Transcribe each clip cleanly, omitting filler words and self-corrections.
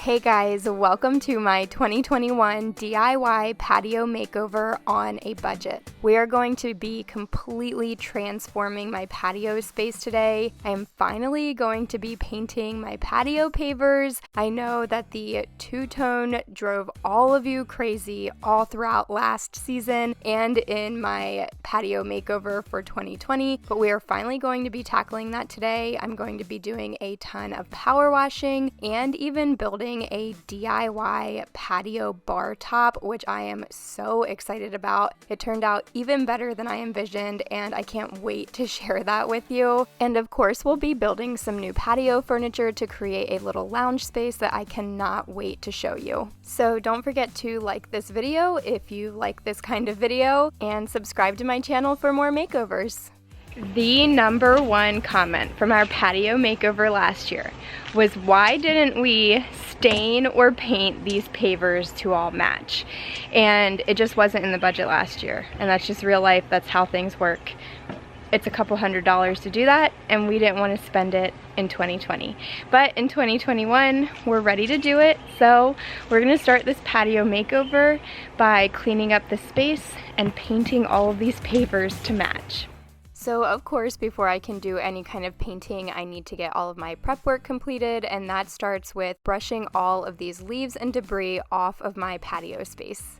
Hey guys, welcome to my 2021 DIY patio makeover on a budget. We are going to be completely transforming my patio space today. I am finally going to be painting my patio pavers. I know that the two-tone drove all of you crazy all throughout last season and in my patio makeover for 2020, but we are finally going to be tackling that today. I'm going to be doing a ton of power washing and even building a DIY patio bar top, which I am so excited about. It turned out even better than I envisioned, and I can't wait to share that with you. And of course, we'll be building some new patio furniture to create a little lounge space that I cannot wait to show you. So don't forget to like this video if you like this kind of video, and subscribe to my channel for more makeovers. The number one comment from our patio makeover last year was, why didn't we stain or paint these pavers to all match? And it just wasn't in the budget last year, and that's just real life. That's how things work. It's a couple $100s to do that, and we didn't want to spend it in 2020. But in 2021, we're ready to do it. So we're gonna start this patio makeover by cleaning up the space and painting all of these pavers to match. So of course, before I can do any kind of painting, I need to get all of my prep work completed, and that starts with brushing all of these leaves and debris off of my patio space.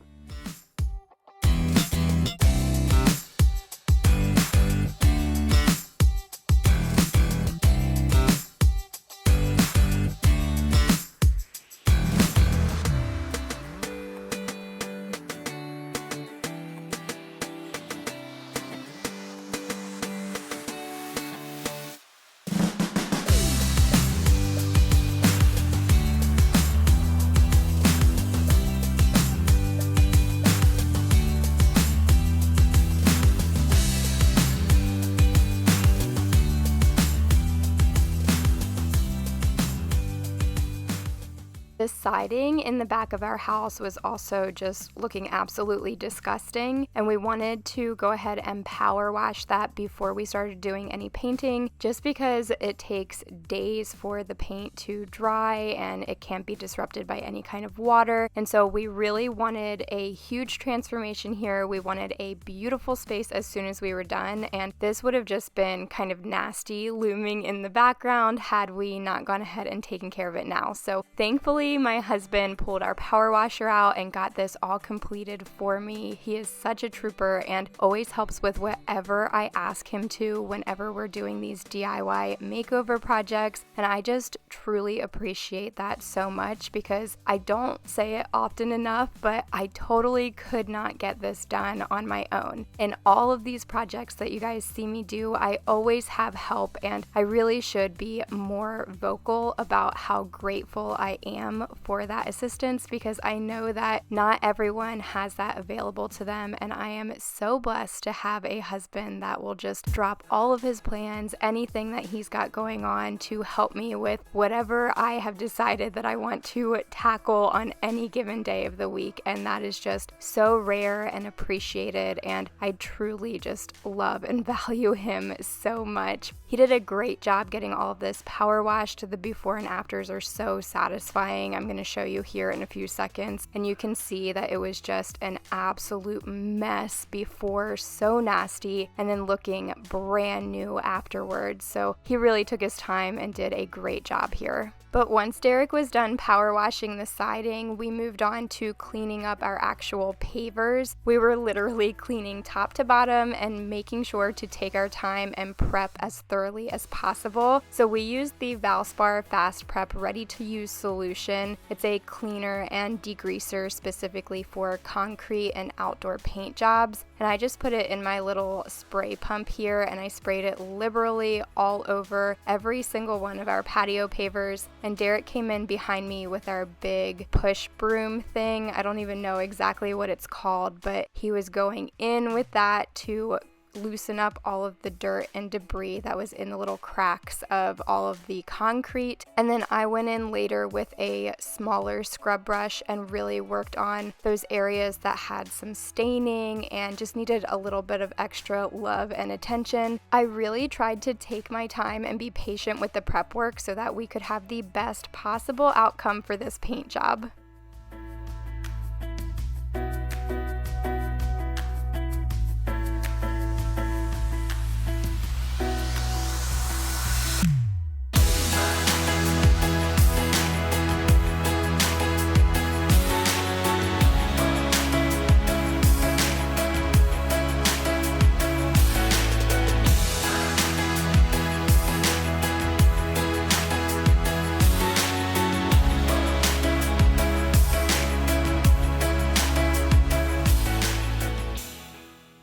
The siding in the back of our house was also just looking absolutely disgusting, and we wanted to go ahead and power wash that before we started doing any painting, just because it takes days for the paint to dry and it can't be disrupted by any kind of water. And so we really wanted a huge transformation here. We wanted a beautiful space as soon as we were done, and this would have just been kind of nasty looming in the background had we not gone ahead and taken care of it now. So thankfully, my husband pulled our power washer out and got this all completed for me. He is such a trooper and always helps with whatever I ask him to whenever we're doing these DIY makeover projects, and I just truly appreciate that so much, because I don't say it often enough, but I totally could not get this done on my own. In all of these projects that you guys see me do, I always have help, and I really should be more vocal about how grateful I am for that assistance, because I know that not everyone has that available to them, and I am so blessed to have a husband that will just drop all of his plans, anything that he's got going on, to help me with whatever I have decided that I want to tackle on any given day of the week. And that is just so rare and appreciated, and I truly just love and value him so much. He did a great job getting all of this power washed. The before and afters are so satisfying. I'm going to show you here in a few seconds, and you can see that it was just an absolute mess before, so nasty, and then looking brand new afterwards. So he really took his time and did a great job here. But once Derek was done power washing the siding, we moved on to cleaning up our actual pavers. We were literally cleaning top to bottom and making sure to take our time and prep as thoroughly as possible. So we used the Valspar Fast Prep Ready to Use solution. It's a cleaner and degreaser specifically for concrete and outdoor paint jobs. And I just put it in my little spray pump here, and I sprayed it liberally all over every single one of our patio pavers. And Derek came in behind me with our big push broom thing. I don't even know exactly what it's called, but he was going in with that to loosen up all of the dirt and debris that was in the little cracks of all of the concrete. And then I went in later with a smaller scrub brush and really worked on those areas that had some staining and just needed a little bit of extra love and attention. I really tried to take my time and be patient with the prep work so that we could have the best possible outcome for this paint job.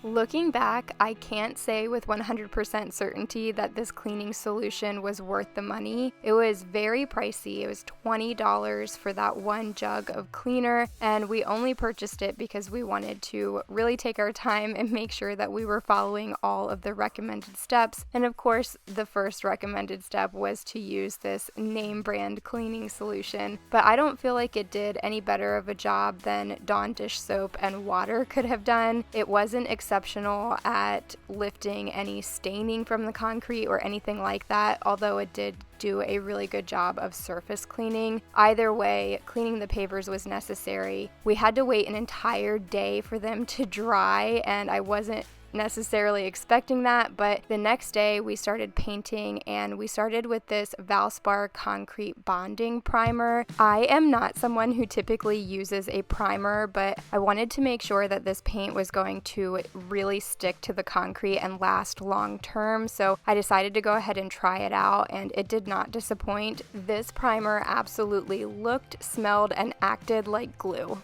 Looking back, I can't say with 100% certainty that this cleaning solution was worth the money. It was very pricey. It was $20 for that one jug of cleaner, and we only purchased it because we wanted to really take our time and make sure that we were following all of the recommended steps. And of course, the first recommended step was to use this name brand cleaning solution, but I don't feel like it did any better of a job than Dawn dish soap and water could have done. It wasn't exceptional at lifting any staining from the concrete or anything like that, although it did do a really good job of surface cleaning. Either way, cleaning the pavers was necessary. We had to wait an entire day for them to dry, and I wasn't necessarily expecting that, but the next day we started painting, and we started with this Valspar concrete bonding primer. I am not someone who typically uses a primer, but I wanted to make sure that this paint was going to really stick to the concrete and last long term, so I decided to go ahead and try it out, and it did not disappoint. This primer absolutely looked, smelled, and acted like glue.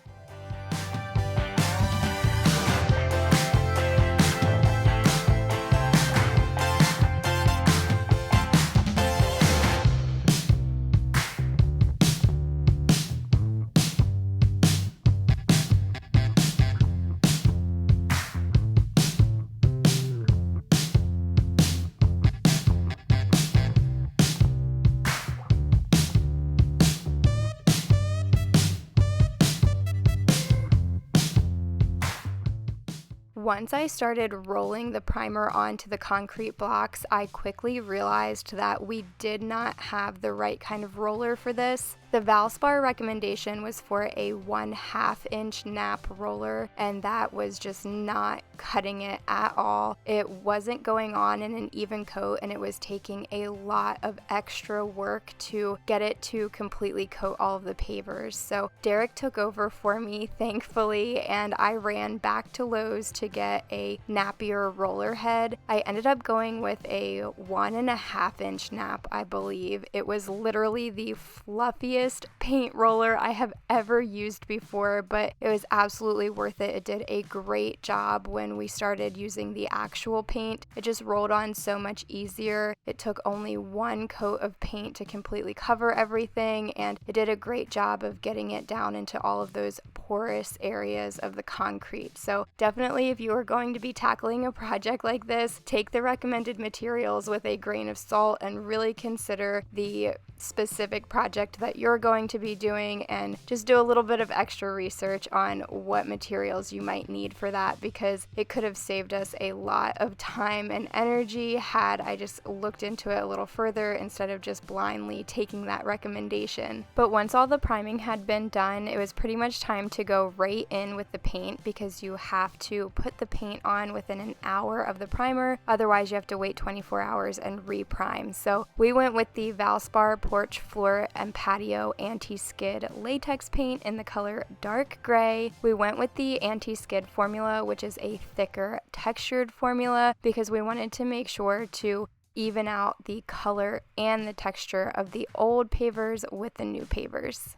Once I started rolling the primer onto the concrete blocks, I quickly realized that we did not have the right kind of roller for this. The Valspar recommendation was for a 1/2 inch nap roller, and that was just not cutting it at all. It wasn't going on in an even coat, and it was taking a lot of extra work to get it to completely coat all of the pavers. So Derek took over for me, thankfully, and I ran back to Lowe's to get a nappier roller head. I ended up going with a 1.5 inch nap, I believe. It was literally the fluffiest paint roller I have ever used before, but it was absolutely worth it. It did a great job when we started using the actual paint. It just rolled on so much easier. It took only one coat of paint to completely cover everything, and it did a great job of getting it down into all of those porous areas of the concrete. So definitely, if you are going to be tackling a project like this, take the recommended materials with a grain of salt and really consider the specific project that you're going to be doing, and just do a little bit of extra research on what materials you might need for that, because it could have saved us a lot of time and energy had I just looked into it a little further instead of just blindly taking that recommendation. But once all the priming had been done, it was pretty much time to go right in with the paint, because you have to put the paint on within an hour of the primer, otherwise you have to wait 24 hours and re-prime. So we went with the Valspar Porch Floor and Patio Anti-Skid Latex paint in the color dark gray. We went with the anti-skid formula, which is a thicker textured formula, because we wanted to make sure to even out the color and the texture of the old pavers with the new pavers.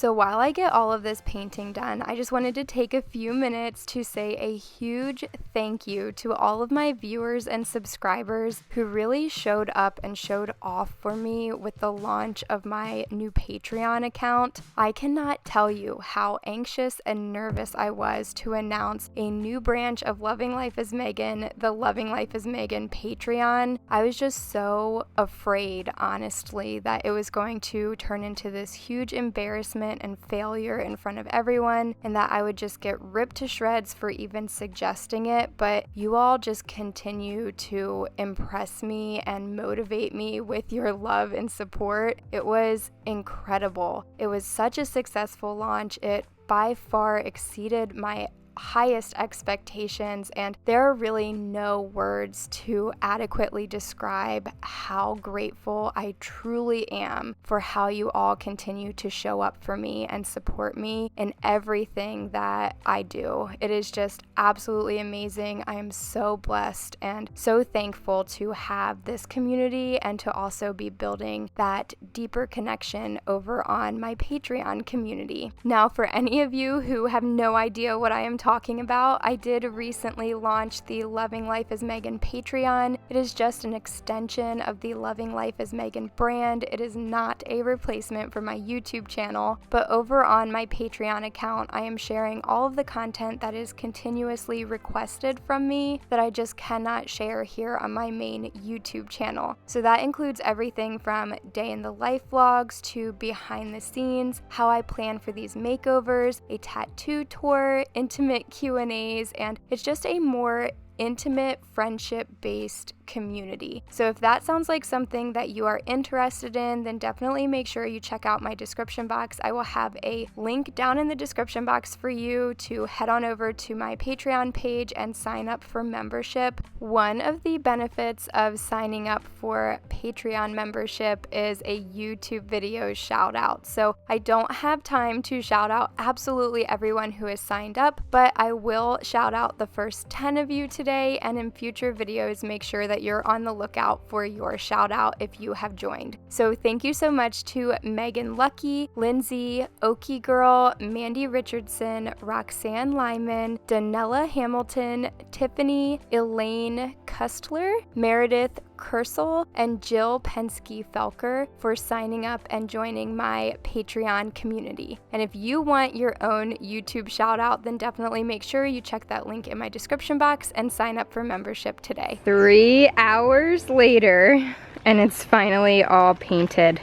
So while I get all of this painting done, I just wanted to take a few minutes to say a huge thank you to all of my viewers and subscribers who really showed up and showed off for me with the launch of my new Patreon account. I cannot tell you how anxious and nervous I was to announce a new branch of Loving Life as Megan, the Loving Life as Megan Patreon. I was just so afraid, honestly, that it was going to turn into this huge embarrassment and failure in front of everyone, and that I would just get ripped to shreds for even suggesting it. But you all just continue to impress me and motivate me with your love and support. It was incredible. It was such a successful launch. It by far exceeded my highest expectations, and there are really no words to adequately describe how grateful I truly am for how you all continue to show up for me and support me in everything that I do. It is just absolutely amazing. I am so blessed and so thankful to have this community and to also be building that deeper connection over on my Patreon community. Now, for any of you who have no idea what I am talking about, I did recently launch the Loving Life as Megan Patreon. It is just an extension of the Loving Life as Megan brand. It is not a replacement for my YouTube channel, but over on my Patreon account, I am sharing all of the content that is continuously requested from me that I just cannot share here on my main YouTube channel. So that includes everything from day in the life vlogs to behind the scenes, how I plan for these makeovers, a tattoo tour, intimate Q&As, and it's just a more intimate, friendship-based community. So if that sounds like something that you are interested in, then definitely make sure you check out my description box. I will have a link down in the description box for you to head on over to my Patreon page and sign up for membership. One of the benefits of signing up for Patreon membership is a YouTube video shout out. So I don't have time to shout out absolutely everyone who has signed up, but I will shout out the first 10 of you today, and in future videos make sure that you're on the lookout for your shout out if you have joined. So thank you so much to Megan Lucky, Lindsay, Okie Girl, Mandy Richardson, Roxanne Lyman, Danella Hamilton, Tiffany, Elaine Kustler, Meredith Kersel, and Jill Pensky-Felker for signing up and joining my Patreon community. And if you want your own YouTube shout out, then definitely make sure you check that link in my description box and sign up for membership today. 3 hours later, and it's finally all painted.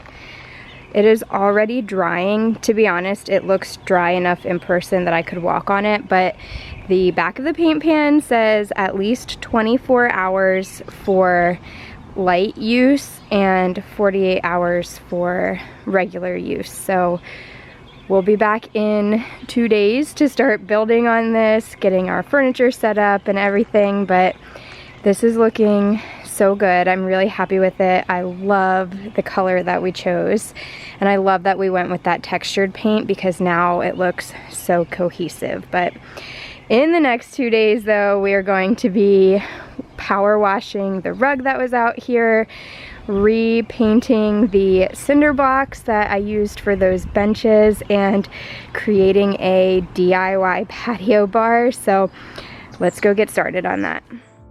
It is already drying. To be honest, it looks dry enough in person that I could walk on it, but the back of the paint pan says at least 24 hours for light use and 48 hours for regular use. So we'll be back in 2 days to start building on this, getting our furniture set up and everything, but this is looking so good. I'm really happy with it. I love the color that we chose, and I love that we went with that textured paint because now it looks so cohesive. But in the next 2 days though, we are going to be power washing the rug that was out here, repainting the cinder blocks that I used for those benches, and creating a DIY patio bar. So let's go get started on that.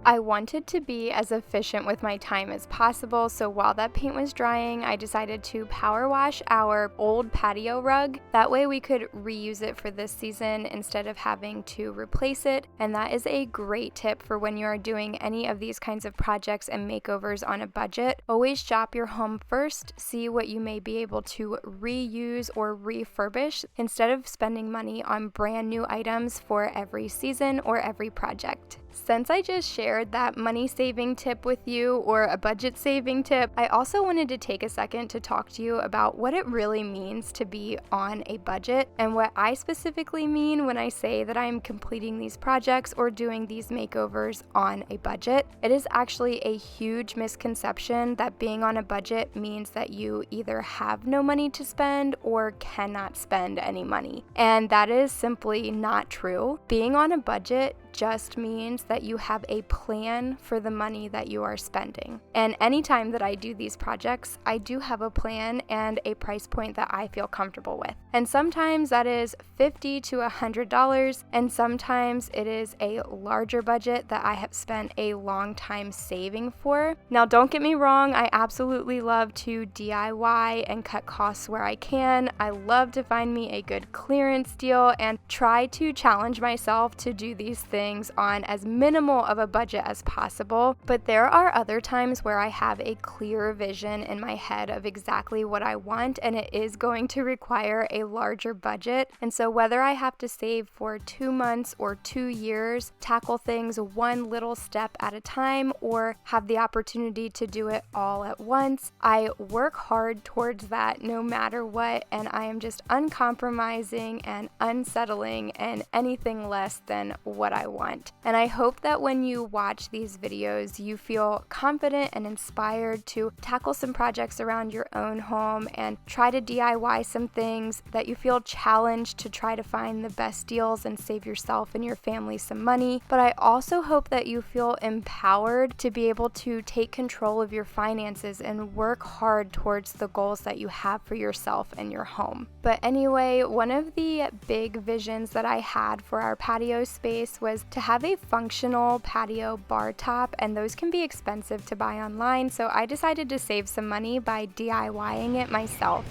I wanted to be as efficient with my time as possible, so while that paint was drying, I decided to power wash our old patio rug. That way we could reuse it for this season instead of having to replace it, and that is a great tip for when you are doing any of these kinds of projects and makeovers on a budget. Always shop your home first, see what you may be able to reuse or refurbish instead of spending money on brand new items for every season or every project. Since I just shared that money saving tip with you, or a budget saving tip, I also wanted to take a second to talk to you about what it really means to be on a budget and what I specifically mean when I say that I am completing these projects or doing these makeovers on a budget. It is actually a huge misconception that being on a budget means that you either have no money to spend or cannot spend any money. And that is simply not true. Being on a budget just means means that you have a plan for the money that you are spending. And anytime that I do these projects, I do have a plan and a price point that I feel comfortable with. And sometimes that is $50 to $100, and sometimes it is a larger budget that I have spent a long time saving for. Now, don't get me wrong, I absolutely love to DIY and cut costs where I can. I love to find me a good clearance deal and try to challenge myself to do these things on as minimal of a budget as possible. But there are other times where I have a clear vision in my head of exactly what I want, and it is going to require a larger budget. And so whether I have to save for 2 months or 2 years, tackle things one little step at a time, or have the opportunity to do it all at once, I work hard towards that no matter what, and I am just uncompromising and unsettling and anything less than what I want. And I hope that when you watch these videos, you feel confident and inspired to tackle some projects around your own home and try to DIY some things, that you feel challenged to try to find the best deals and save yourself and your family some money. But I also hope that you feel empowered to be able to take control of your finances and work hard towards the goals that you have for yourself and your home. But anyway, one of the big visions that I had for our patio space was to have a functional patio bar top, and those can be expensive to buy online, so I decided to save some money by DIYing it myself.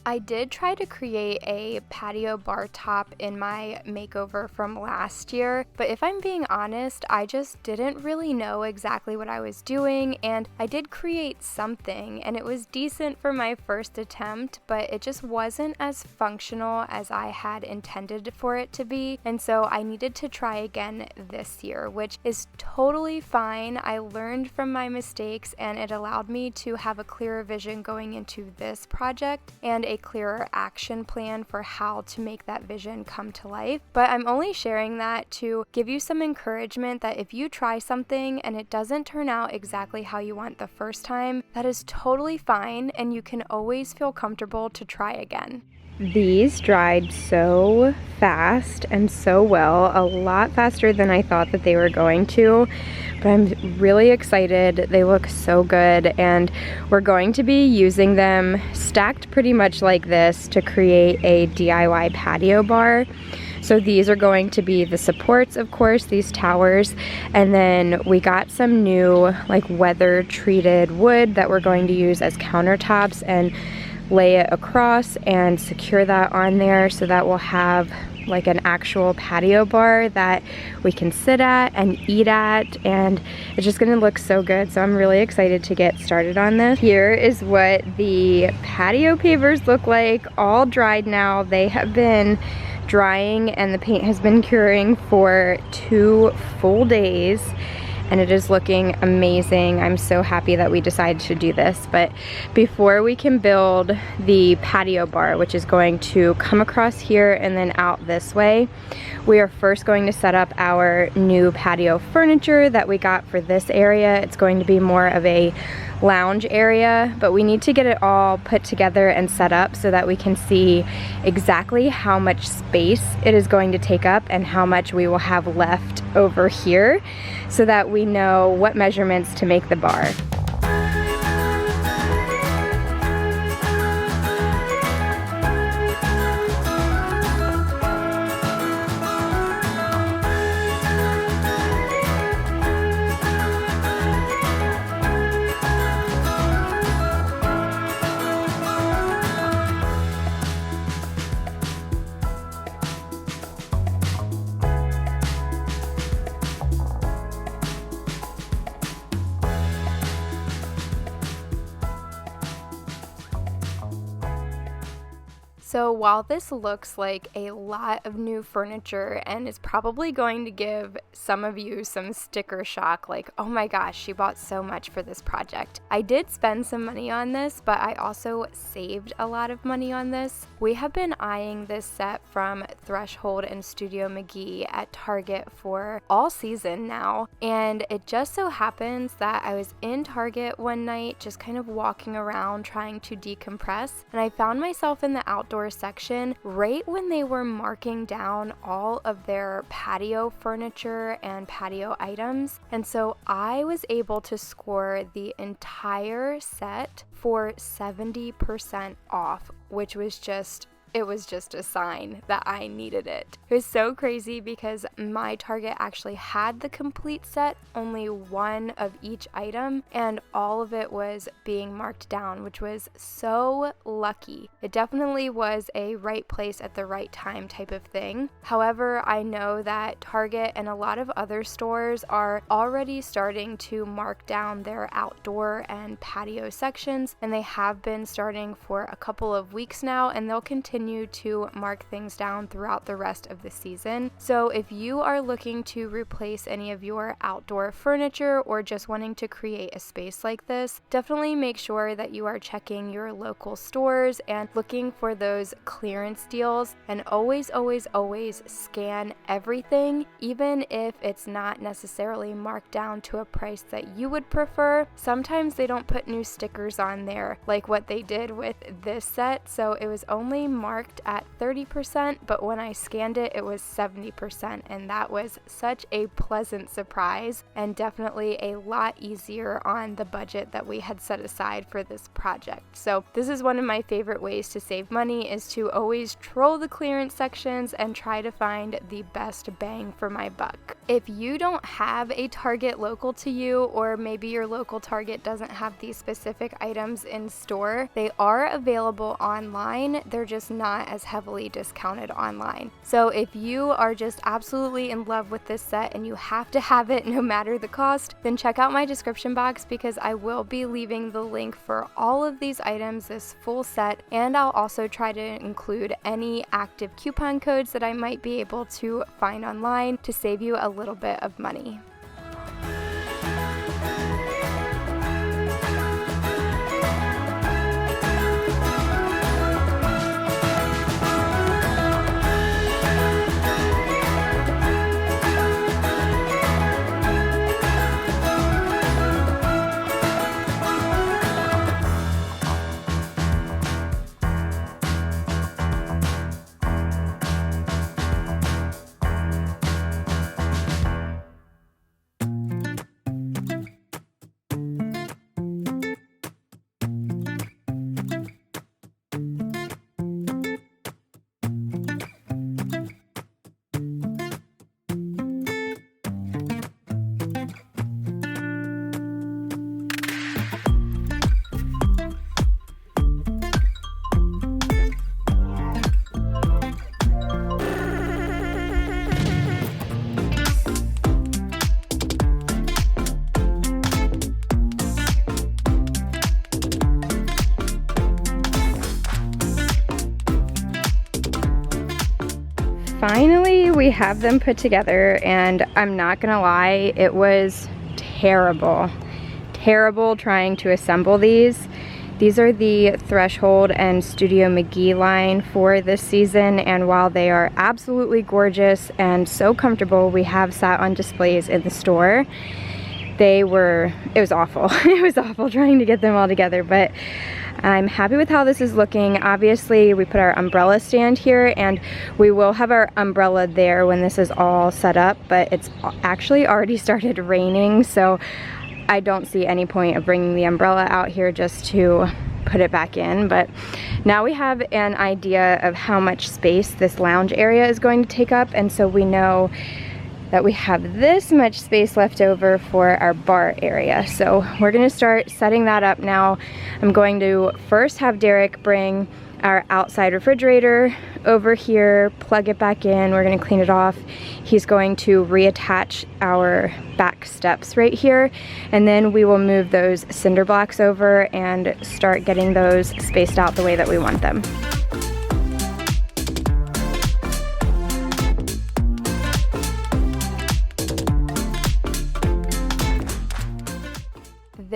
I did try to create a patio bar top in my makeover from last year, but if I'm being honest, I just didn't really know exactly what I was doing, and I did create something, and it was decent for my first attempt, but it just wasn't as functional as I had intended for it to be, and so I needed to try again this year, which is totally fine. I learned from my mistakes, and it allowed me to have a clearer vision going into this project and a clearer action plan for how to make that vision come to life. But I'm only sharing that to give you some encouragement that if you try something and it doesn't turn out exactly how you want the first time, that is totally fine, and you can always feel comfortable to try again. These dried so fast and so well, a lot faster than I thought that they were going to, but I'm really excited. They look so good, and we're going to be using them stacked pretty much like this to create a DIY patio bar. So these are going to be the supports, of course, these towers, and then we got some new like weather treated wood that we're going to use as countertops and lay it across and secure that on there, so that we'll have like an actual patio bar that we can sit at and eat at, and it's just gonna look so good. So I'm really excited to get started on this. Here is what the patio pavers look like, all dried now. They have been drying and the paint has been curing for 2 full days, and it is looking amazing. I'm so happy that we decided to do this. But before we can build the patio bar, which is going to come across here and then out this way, we are first going to set up our new patio furniture that we got for this area. It's going to be more of a lounge area, but we need to get it all put together and set up so that we can see exactly how much space it is going to take up and how much we will have left over here, so that we know what measurements to make the bar. So while this looks like a lot of new furniture and is probably going to give some of you some sticker shock, like, oh my gosh, she bought so much for this project. I did spend some money on this, but I also saved a lot of money on this. We have been eyeing this set from Threshold and Studio McGee at Target for all season now, and it just so happens that I was in Target one night just kind of walking around trying to decompress, and I found myself in the outdoor section right when they were marking down all of their patio furniture and patio items, and so I was able to score the entire set for 70% off, which was just a sign that I needed it. It was so crazy because my Target actually had the complete set, only one of each item, and all of it was being marked down, which was so lucky. It definitely was a right place at the right time type of thing. However, I know that Target and a lot of other stores are already starting to mark down their outdoor and patio sections, and they have been starting for a couple of weeks now, and they'll continue to mark things down throughout the rest of the season. So if you are looking to replace any of your outdoor furniture or just wanting to create a space like this, definitely make sure that you are checking your local stores and looking for those clearance deals, and always scan everything, even if it's not necessarily marked down to a price that you would prefer. Sometimes they don't put new stickers on there like what they did with this set, so it was only marked at 30%, but when I scanned it, it was 70%, and that was such a pleasant surprise and definitely a lot easier on the budget that we had set aside for this project. So this is one of my favorite ways to save money, is to always troll the clearance sections and try to find the best bang for my buck. If you don't have a Target local to you, or maybe your local Target doesn't have these specific items in store, they are available online. They're just not as heavily discounted online. So if you are just absolutely in love with this set and you have to have it no matter the cost, then check out my description box, because I will be leaving the link for all of these items, this full set, and I'll also try to include any active coupon codes that I might be able to find online to save you a little bit of money. Finally, we have them put together, and I'm not gonna lie, it was terrible trying to assemble these. These are the Threshold and Studio McGee line for this season, and while they are absolutely gorgeous and so comfortable, we have sat on displays in the store. It was awful. It was awful trying to get them all together, but I'm happy with how this is looking. Obviously, we put our umbrella stand here, and we will have our umbrella there when this is all set up, but it's actually already started raining, so I don't see any point of bringing the umbrella out here just to put it back in. But now we have an idea of how much space this lounge area is going to take up, and so we know that we have this much space left over for our bar area. So we're gonna start setting that up now. I'm going to first have Derek bring our outside refrigerator over here, plug it back in, we're gonna clean it off. He's going to reattach our back steps right here, and then we will move those cinder blocks over and start getting those spaced out the way that we want them.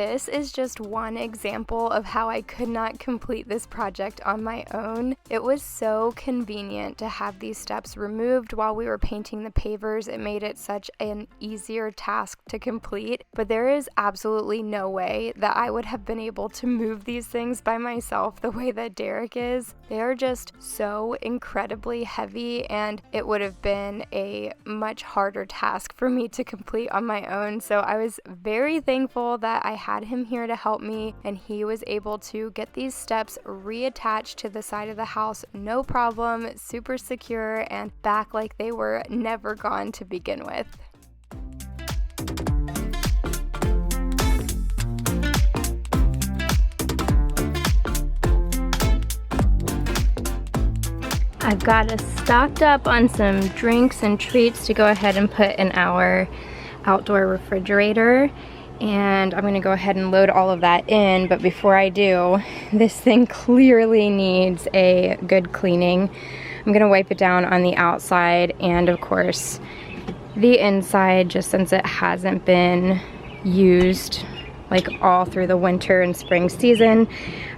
This is just one example of how I could not complete this project on my own. It was so convenient to have these steps removed while we were painting the pavers. It made it such an easier task to complete, but there is absolutely no way that I would have been able to move these things by myself the way that Derek is. They are just so incredibly heavy, and it would have been a much harder task for me to complete on my own. So I was very thankful that I had him here to help me, and he was able to get these steps reattached to the side of the house, no problem, super secure, and back like they were never gone to begin with. I've got us stocked up on some drinks and treats to go ahead and put in our outdoor refrigerator, and I'm gonna go ahead and load all of that in. But before I do, this thing clearly needs a good cleaning. I'm gonna wipe it down on the outside and of course the inside, just since it hasn't been used like all through the winter and spring season.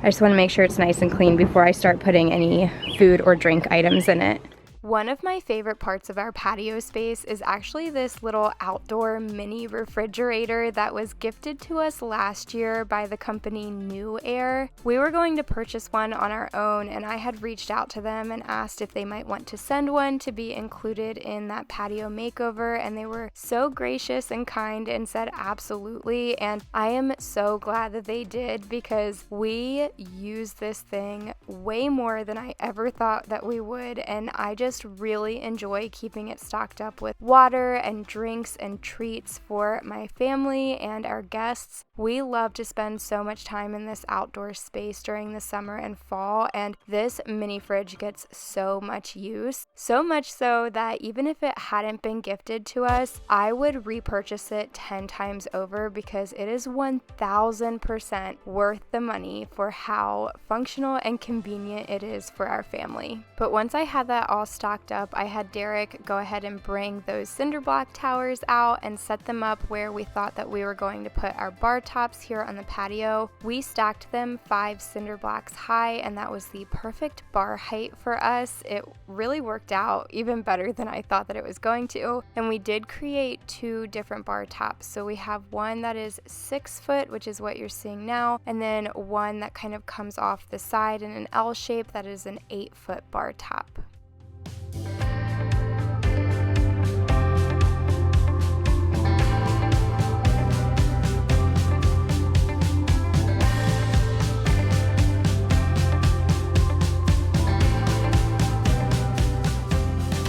I just want to make sure it's nice and clean before I start putting any food or drink items in it. One of my favorite parts of our patio space is actually this little outdoor mini refrigerator that was gifted to us last year by the company NewAir. We were going to purchase one on our own, and I had reached out to them and asked if they might want to send one to be included in that patio makeover, and they were so gracious and kind and said absolutely, and I am so glad that they did, because we use this thing way more than I ever thought that we would, and I just really enjoy keeping it stocked up with water and drinks and treats for my family and our guests. We love to spend so much time in this outdoor space during the summer and fall, and this mini fridge gets so much use. So much so that even if it hadn't been gifted to us, I would repurchase it 10 times over, because it is 1000% worth the money for how functional and convenient it is for our family. But once I had that all stocked up, I had Derek go ahead and bring those cinder block towers out and set them up where we thought that we were going to put our bar tops here on the patio. We stacked them 5 cinder blocks high, and that was the perfect bar height for us. It really worked out even better than I thought that it was going to. And we did create 2 different bar tops. So we have one that is 6 foot, which is what you're seeing now, and then one that kind of comes off the side in an L shape that is an 8-foot bar top.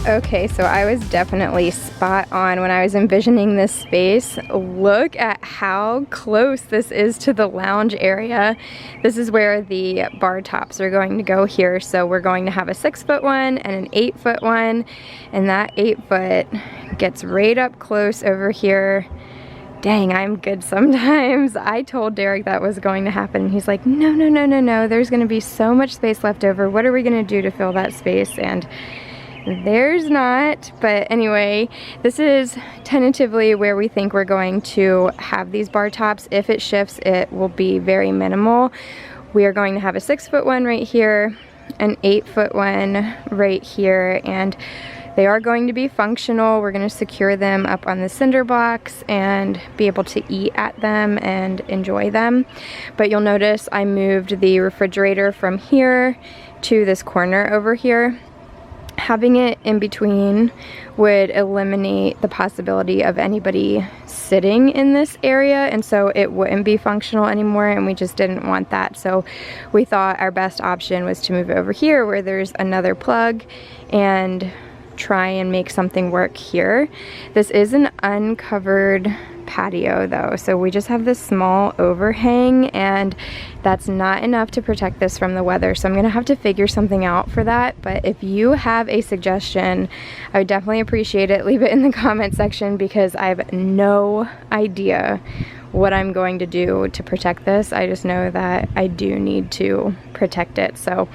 Okay, so I was definitely spot on when I was envisioning this space. Look at how close this is to the lounge area. This is where the bar tops are going to go here. So we're going to have a 6-foot one and an 8-foot one, and that 8-foot gets right up close over here. Dang, I'm good sometimes. I told Derek that was going to happen. He's like, no, there's gonna be so much space left over. What are we gonna do to fill that space? And there's not. But anyway, this is tentatively where we think we're going to have these bar tops. If it shifts, it will be very minimal. We are going to have a 6-foot one right here, an 8-foot one right here, and they are going to be functional. We're going to secure them up on the cinder blocks and be able to eat at them and enjoy them. But you'll notice I moved the refrigerator from here to this corner over here. Having it in between would eliminate the possibility of anybody sitting in this area, and so it wouldn't be functional anymore, and we just didn't want that. So we thought our best option was to move over here where there's another plug and try and make something work here. This is an uncovered patio though, so we just have this small overhang, and that's not enough to protect this from the weather, so I'm gonna have to figure something out for that. But if you have a suggestion, I would definitely appreciate it. Leave it in the comment section, because I have no idea what I'm going to do to protect this. I just know that I do need to protect it. So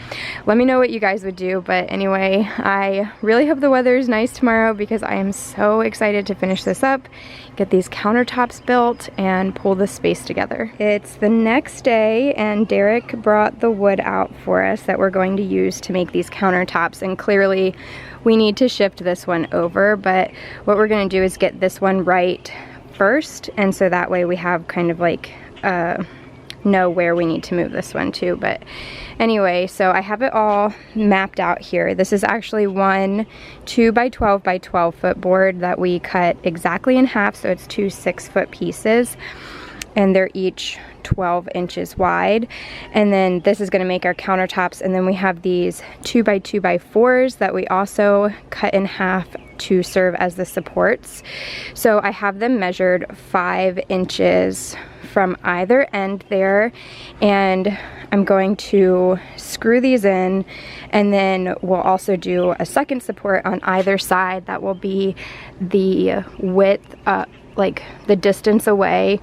let me know what you guys would do. But anyway, I really hope the weather is nice tomorrow because I am so excited to finish this up, get these countertops built, and pull this space together. It's the next day and Derek brought the wood out for us that we're going to use to make these countertops, and clearly we need to shift this one over, but what we're going to do is get this one right first, and so that way we have kind of like know where we need to move this one to. But anyway, so I have it all mapped out here. This is actually one 2 by 12 by 12 foot board that we cut exactly in half, so it's 2 6-foot pieces, and they're each 12 inches wide. And then this is going to make our countertops, and then we have these 2 by 2 by 4s that we also cut in half to serve as the supports. So I have them measured 5 inches from either end there, and I'm going to screw these in, and then we'll also do a second support on either side that will be the width, like the distance away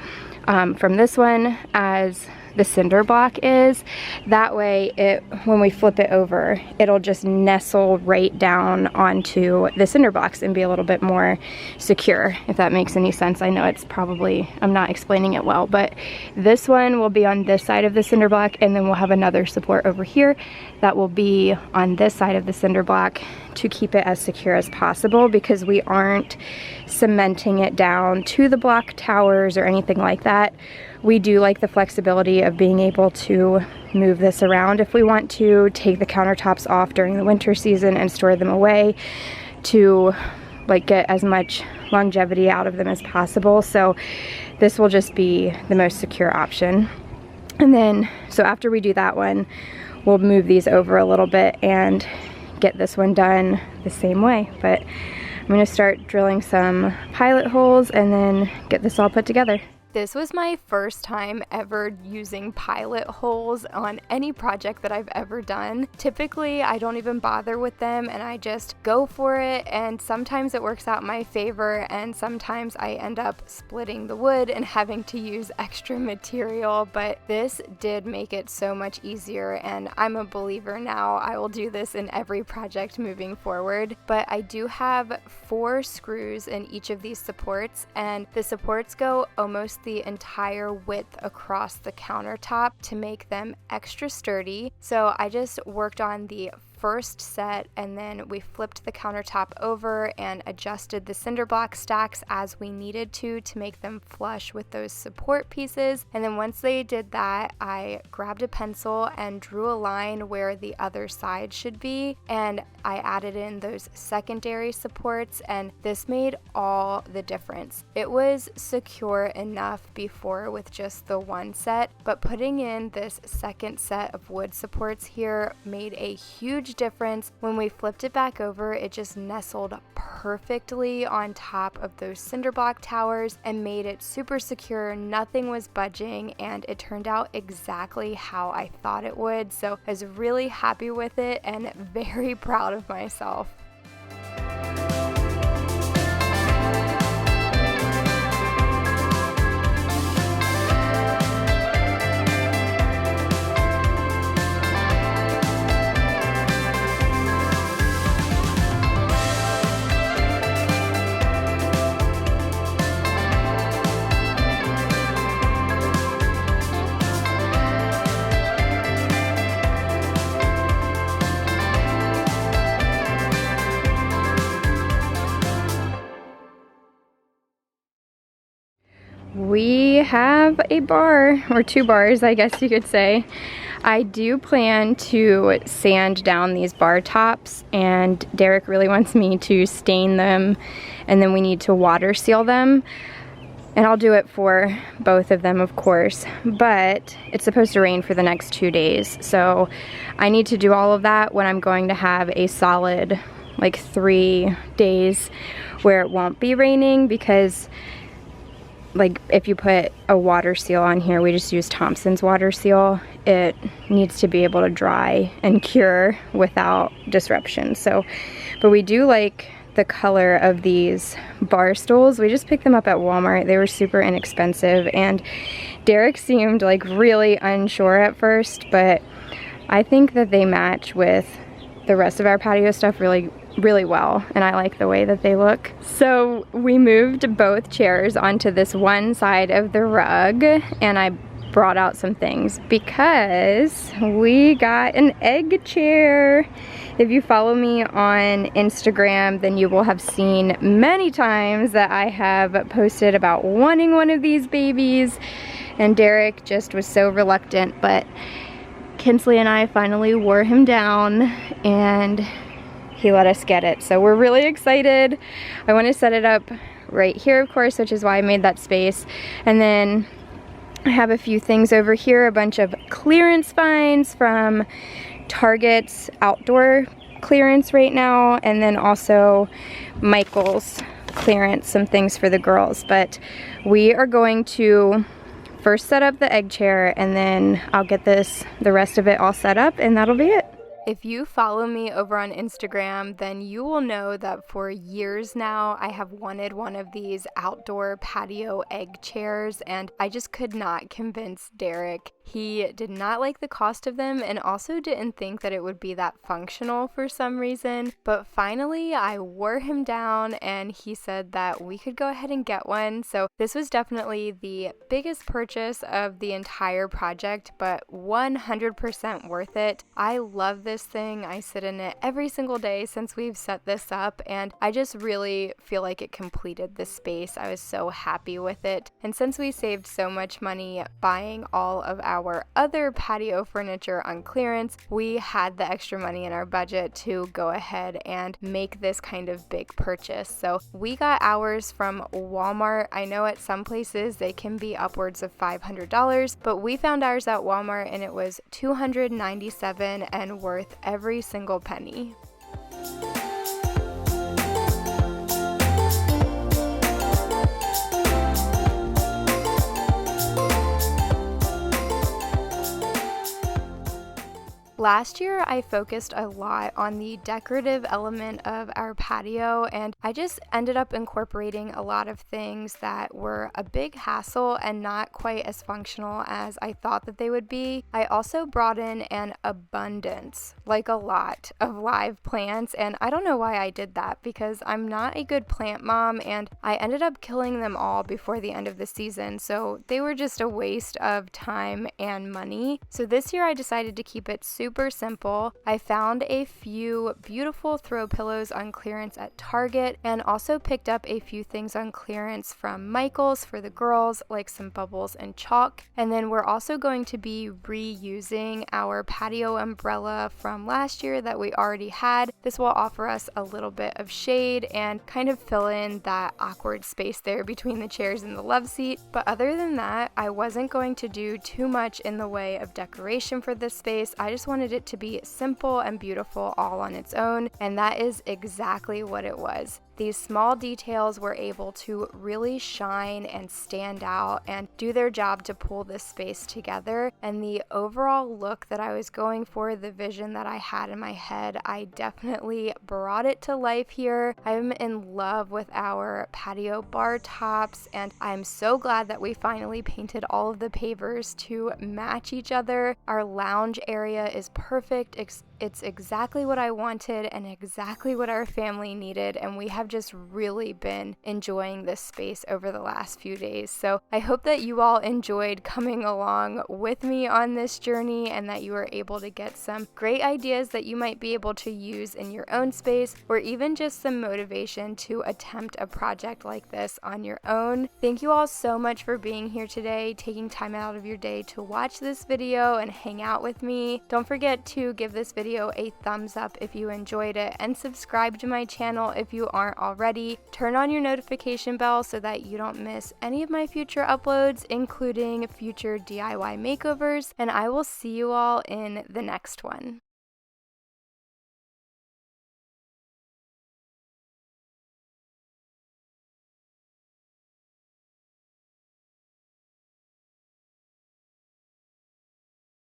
from this one as the cinder block is. That way when we flip it over, it'll just nestle right down onto the cinder blocks and be a little bit more secure, if that makes any sense. I know it's probably, I'm not explaining it well, but this one will be on this side of the cinder block, and then we'll have another support over here that will be on this side of the cinder block to keep it as secure as possible, because we aren't cementing it down to the block towers or anything like that. We do like the flexibility of being able to move this around if we want to, take the countertops off during the winter season and store them away to like get as much longevity out of them as possible. So this will just be the most secure option. And then, so after we do that one, we'll move these over a little bit and get this one done the same way. But I'm going to start drilling some pilot holes and then get this all put together. This was my first time ever using pilot holes on any project that I've ever done. Typically, I don't even bother with them and I just go for it, and sometimes it works out in my favor and sometimes I end up splitting the wood and having to use extra material, but this did make it so much easier, and I'm a believer now. I will do this in every project moving forward. But I do have 4 screws in each of these supports, and the supports go almost the entire width across the countertop to make them extra sturdy. So I just worked on the first set, and then we flipped the countertop over and adjusted the cinder block stacks as we needed to make them flush with those support pieces. And then once they did that, I grabbed a pencil and drew a line where the other side should be, and I added in those secondary supports, and this made all the difference. It was secure enough before with just the one set, but putting in this second set of wood supports here made a huge difference. When we flipped it back over, it just nestled perfectly on top of those cinder block towers and made it super secure. Nothing was budging, and it turned out exactly how I thought it would. So I was really happy with it and very proud of myself. We have a bar, or 2 bars, I guess you could say. I do plan to sand down these bar tops, and Derek really wants me to stain them, and then we need to water seal them. And I'll do it for both of them, of course, but it's supposed to rain for the next 2 days. So I need to do all of that when I'm going to have a solid like 3 days where it won't be raining, because like if you put a water seal on here, we just use Thompson's water seal, it needs to be able to dry and cure without disruption. So, but we do like the color of these bar stools. We just picked them up at Walmart. They were super inexpensive, and Derek seemed like really unsure at first, but I think that they match with the rest of our patio stuff really well, and I like the way that they look. So we moved both chairs onto this one side of the rug, and I brought out some things because we got an egg chair. If you follow me on Instagram, then you will have seen many times that I have posted about wanting one of these babies, and Derek just was so reluctant, but Kinsley and I finally wore him down and he let us get it. So we're really excited. I want to set it up right here, of course, which is why I made that space. And then I have a few things over here, a bunch of clearance finds from Target's outdoor clearance right now, and then also Michael's clearance, some things for the girls. But we are going to first set up the egg chair, and then I'll get the rest of it all set up, and that'll be it. If you follow me over on Instagram, then you will know that for years now I have wanted one of these outdoor patio egg chairs, and I just could not convince Derek. He did not like the cost of them and also didn't think that it would be that functional for some reason. But finally I wore him down and he said that we could go ahead and get one. So this was definitely the biggest purchase of the entire project, but 100% worth it. I love this thing. I sit in it every single day since we've set this up, and I just really feel like it completed the space. I was so happy with it. And since we saved so much money buying all of our other patio furniture on clearance, we had the extra money in our budget to go ahead and make this kind of big purchase. So we got ours from Walmart. I know at some places they can be upwards of $500, but we found ours at Walmart and it was $297 and worth every single penny. Last year, I focused a lot on the decorative element of our patio, and I just ended up incorporating a lot of things that were a big hassle and not quite as functional as I thought that they would be. I also brought in an abundance, like a lot, of live plants, and I don't know why I did that because I'm not a good plant mom, and I ended up killing them all before the end of the season, so they were just a waste of time and money. So this year I decided to keep it super simple. I found a few beautiful throw pillows on clearance at Target and also picked up a few things on clearance from Michael's for the girls, like some bubbles and chalk. And then we're also going to be reusing our patio umbrella from last year that we already had. This will offer us a little bit of shade and kind of fill in that awkward space there between the chairs and the love seat. But other than that, I wasn't going to do too much in the way of decoration for this space. I just wanted it to be simple and beautiful all on its own, and that is exactly what it was. These small details were able to really shine and stand out and do their job to pull this space together. And the overall look that I was going for, the vision that I had in my head, I definitely brought it to life here. I'm in love with our patio bar tops, and I'm so glad that we finally painted all of the pavers to match each other. Our lounge area is perfect. It's exactly what I wanted and exactly what our family needed, and we have just really been enjoying this space over the last few days. So I hope that you all enjoyed coming along with me on this journey and that you were able to get some great ideas that you might be able to use in your own space, or even just some motivation to attempt a project like this on your own. Thank you all so much for being here today, taking time out of your day to watch this video and hang out with me. Don't forget to give this video a thumbs up if you enjoyed it, and subscribe to my channel if you aren't already. Turn on your notification bell so that you don't miss any of my future uploads, including future DIY makeovers, and I will see you all in the next one.